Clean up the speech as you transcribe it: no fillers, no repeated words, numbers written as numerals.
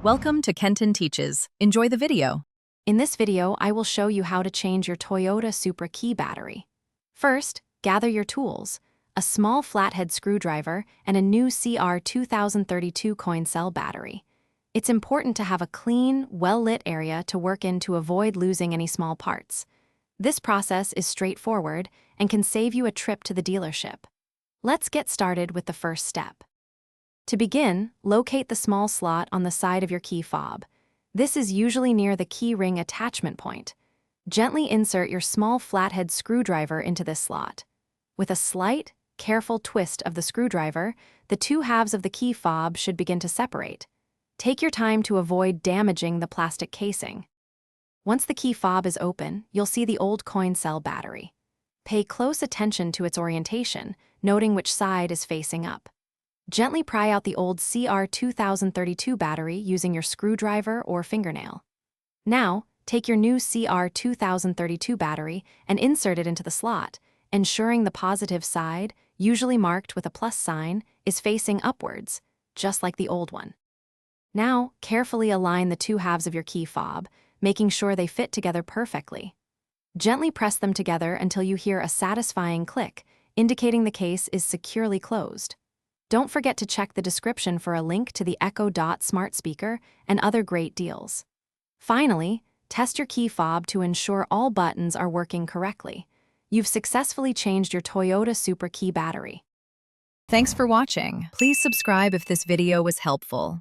Welcome to Kenton Teaches. Enjoy the video. In this video, I will show you how to change your Toyota Supra key battery. First, gather your tools, a small flathead screwdriver and a new CR 2032 coin cell battery. It's important to have a clean, well-lit area to work in to avoid losing any small parts. This process is straightforward and can save you a trip to the dealership. Let's get started with the first step. To begin, locate the small slot on the side of your key fob. This is usually near the key ring attachment point. Gently insert your small flathead screwdriver into this slot. With a slight, careful twist of the screwdriver, the two halves of the key fob should begin to separate. Take your time to avoid damaging the plastic casing. Once the key fob is open, you'll see the old coin cell battery. Pay close attention to its orientation, noting which side is facing up. Gently pry out the old CR 2032 battery using your screwdriver or fingernail. Now, take your new CR 2032 battery and insert it into the slot, ensuring the positive side, usually marked with a plus sign, is facing upwards, just like the old one. Now, carefully align the two halves of your key fob, making sure they fit together perfectly. Gently press them together until you hear a satisfying click, indicating the case is securely closed. Don't forget to check the description for a link to the Echo Dot smart speaker and other great deals. Finally, test your key fob to ensure all buttons are working correctly. You've successfully changed your Toyota Supra key battery. Thanks for watching. Please subscribe if this video was helpful.